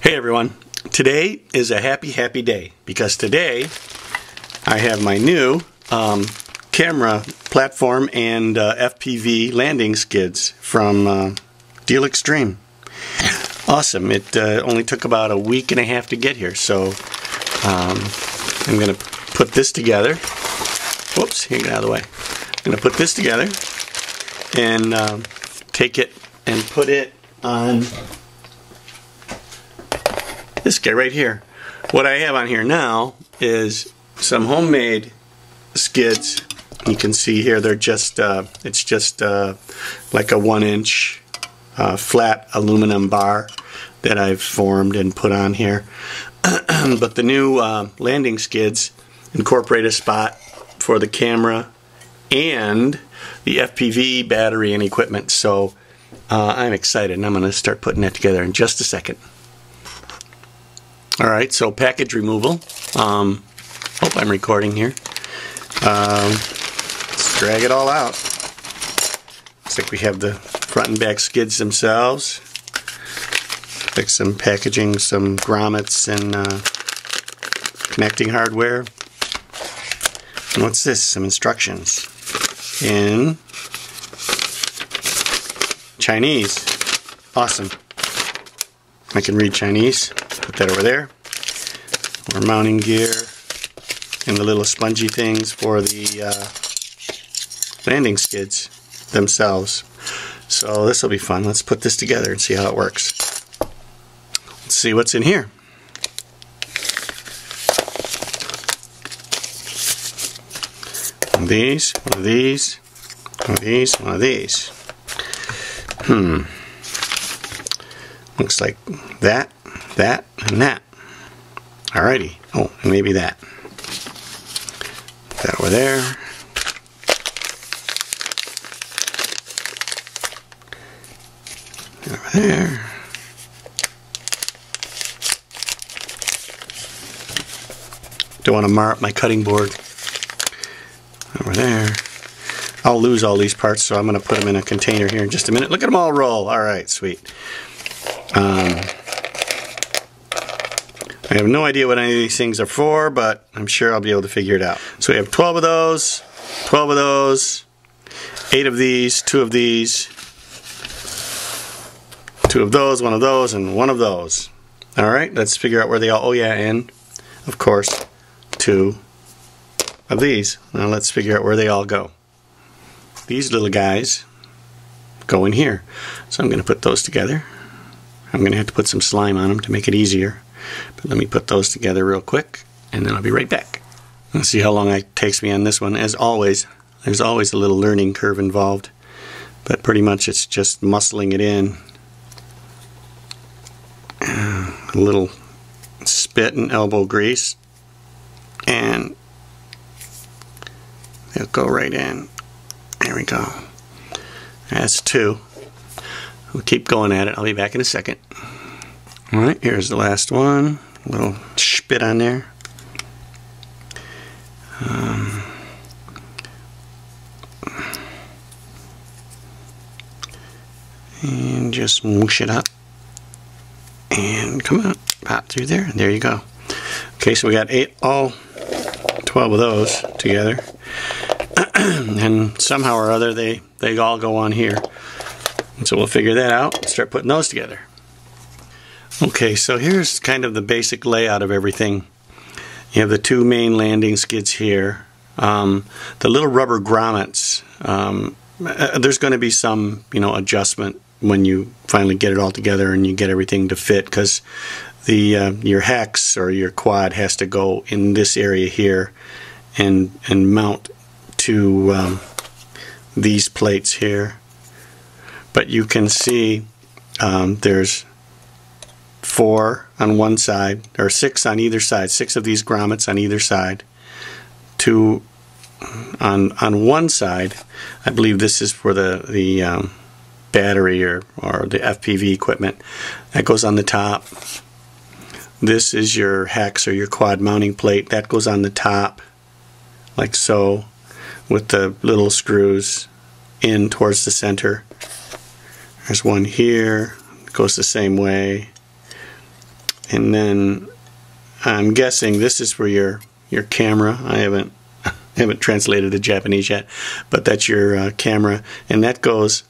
Hey everyone, today is a happy day because today I have my new camera platform and FPV landing skids from Deal Extreme. Awesome. It only took about a week and a half to get here, so I'm going to put this together. Whoops, here, get out of the way. I'm going to put this together and take it and put it on this guy right here. What I have on here now is some homemade skids. You can see here they're just it's just like a 1-inch flat aluminum bar that I've formed and put on here. But the new landing skids incorporate a spot for the camera and the FPV battery and equipment, so I'm excited and I'm going to start putting that together in just a second. Alright, so package removal. Hope I'm recording here. Let's drag it all out. Looks like we have the front and back skids themselves. Like some packaging, some grommets and connecting hardware. And what's this? Some instructions in Chinese. Awesome. I can read Chinese. Put that over there. More mounting gear and the little spongy things for the landing skids themselves. So this will be fun. Let's put this together and see how it works. Let's see what's in here. One of these, one of these, one of these, one of these. Looks like that, that, and that. Alrighty. Oh, and maybe that. Put that over there. Over there. Don't want to mar up my cutting board. Over there. I'll lose all these parts, so I'm going to put them in a container here in just a minute. Look at them all roll. Alright, sweet. I have no idea what any of these things are for, but I'm sure I'll be able to figure it out. So we have 12 of those, 12 of those, 8 of these, 2 of these, 2 of those, 1 of those, and 1 of those. Alright, let's figure out where they all... Oh yeah, and, of course, 2 of these. Now let's figure out where they all go. These little guys go in here. So I'm going to put those together. I'm going to have to put some slime on them to make it easier. But let me put those together real quick, and then I'll be right back. Let's see how long it takes me on this one. As always, there's always a little learning curve involved, but pretty much it's just muscling it in. A little spit and elbow grease, and they'll go right in. There we go. That's 2. We'll keep going at it. I'll be back in a second. Alright, here's the last one. A little spit on there. And just smoosh it up. And come on, pop through there. And there you go. Okay, so we got 12 of those together. And somehow or other they all go on here. And so we'll figure that out and start putting those together. Okay, so here's kind of the basic layout of everything. You have the 2 main landing skids here. The little rubber grommets. There's going to be some, adjustment when you finally get it all together and you get everything to fit, because the your hex or your quad has to go in this area here and mount to these plates here. But you can see there's 4 on one side, or 6 on either side, 6 of these grommets on either side. 2 on one side. I believe this is for the battery or the FPV equipment. That goes on the top. This is your hex or your quad mounting plate. That goes on the top, like so, with the little screws in towards the center. There's one here, goes the same way. and then I'm guessing this is for your camera. I haven't translated to Japanese yet, but that's your camera, and that goes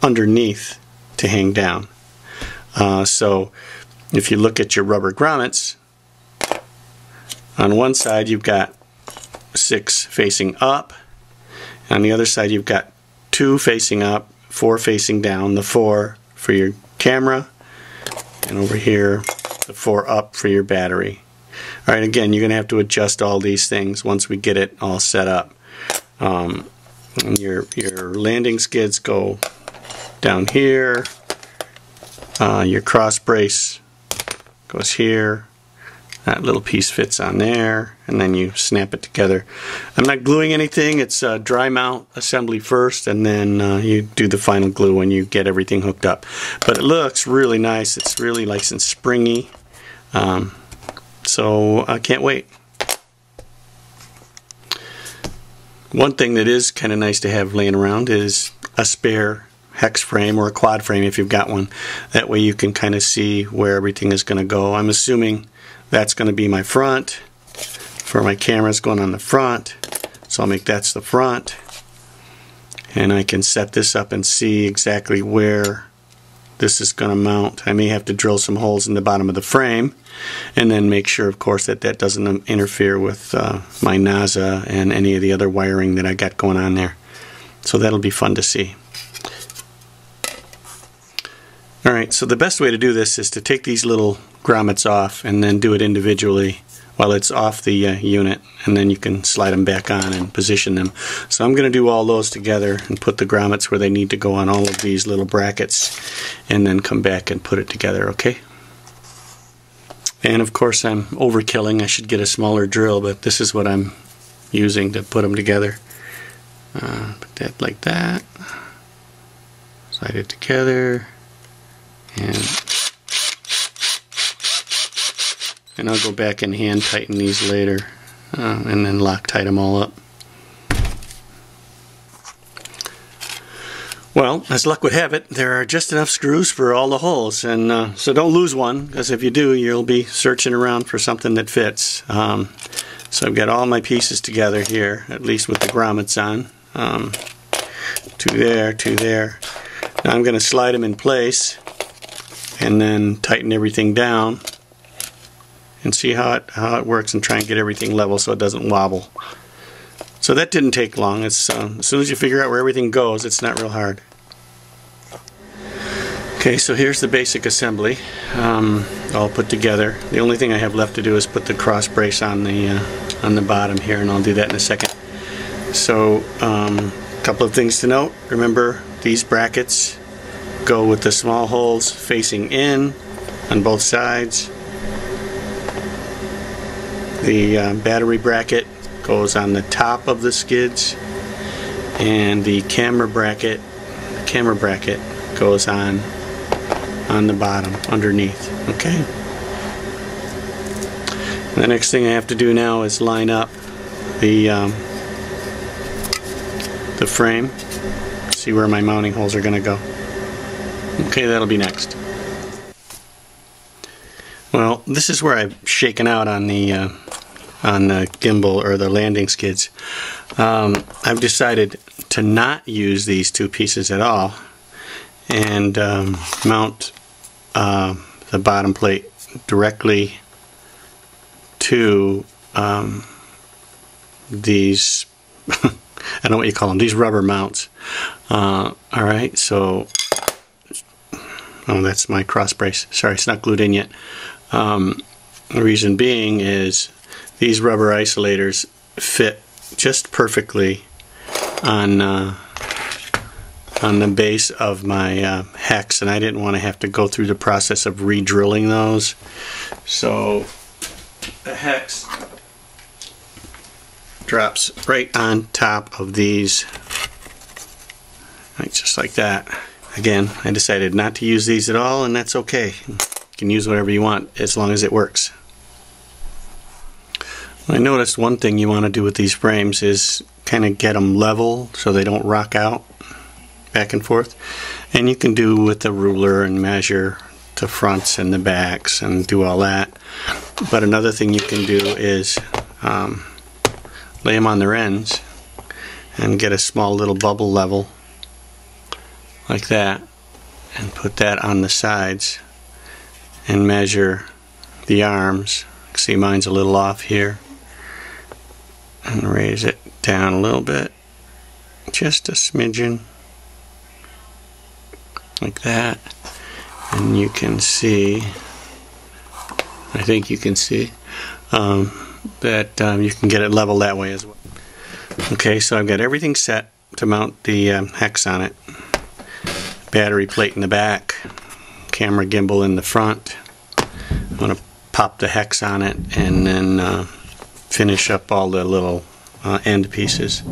underneath to hang down. So if you look at your rubber grommets, on one side you've got 6 facing up, on the other side you've got 2 facing up, 4 facing down, the 4 for your camera, and over here the 4 up for your battery. Alright, again, you're going to have to adjust all these things once we get it all set up. Your landing skids go down here, your cross brace goes here, that little piece fits on there, and then you snap it together. I'm not gluing anything, it's a dry mount assembly first, and then you do the final glue when you get everything hooked up. But it looks really nice, it's really nice and springy. So I can't wait. One thing that is kind of nice to have laying around is a spare hex frame or a quad frame if you've got one. That way you can kind of see where everything is going to go. I'm assuming that's going to be my front. For my camera's going on the front, so I'll make that's the front. And I can set this up and see exactly where this is going to mount. I may have to drill some holes in the bottom of the frame, and then make sure, of course, that that doesn't interfere with my NASA and any of the other wiring that I got going on there. So that'll be fun to see. Alright, so the best way to do this is to take these little grommets off and then do it individually while it's off the unit, and then you can slide them back on and position them. So I'm going to do all those together and put the grommets where they need to go on all of these little brackets, and then come back and put it together, okay? And of course I'm overkilling. I should get a smaller drill, but this is what I'm using to put them together. Put that like that, slide it together, and I'll go back and hand tighten these later, and then Loctite them all up. Well, as luck would have it, there are just enough screws for all the holes, and so don't lose one, because if you do, you'll be searching around for something that fits. So I've got all my pieces together here, at least with the grommets on. 2 there, 2 there. Now I'm going to slide them in place and then tighten everything down and see how it works, and try and get everything level so it doesn't wobble. So that didn't take long. It's as soon as you figure out where everything goes, it's not real hard. Okay, so here's the basic assembly all put together. The only thing I have left to do is put the cross brace on the bottom here, and I'll do that in a second. So a couple of things to note. Remember, these brackets go with the small holes facing in on both sides. The battery bracket goes on the top of the skids, and the camera bracket goes on the bottom underneath. Okay. The next thing I have to do now is line up the frame, see where my mounting holes are going to go. Okay, that'll be next. Well, this is where I've shaken out on the gimbal or the landing skids. I've decided to not use these 2 pieces at all, and mount the bottom plate directly to these I don't know what you call them, these rubber mounts. Alright, so that's my cross brace. Sorry, it's not glued in yet. The reason being is these rubber isolators fit just perfectly on the base of my hex, and I didn't want to have to go through the process of re-drilling those. So the hex drops right on top of these, right, just like that. Again, I decided not to use these at all, and that's okay. You can use whatever you want as long as it works. I noticed one thing you want to do with these frames is kind of get them level so they don't rock out back and forth. And you can do with a ruler and measure the fronts and the backs and do all that. But another thing you can do is lay them on their ends and get a small little bubble level like that and put that on the sides and measure the arms. See, mine's a little off here, and raise it down a little bit, just a smidgen like that, and you can see, I think you can see that you can get it level that way as well. Okay, so I've got everything set to mount the hex on it. Battery plate in the back, camera gimbal in the front. I'm going to pop the hex on it and then finish up all the little end pieces.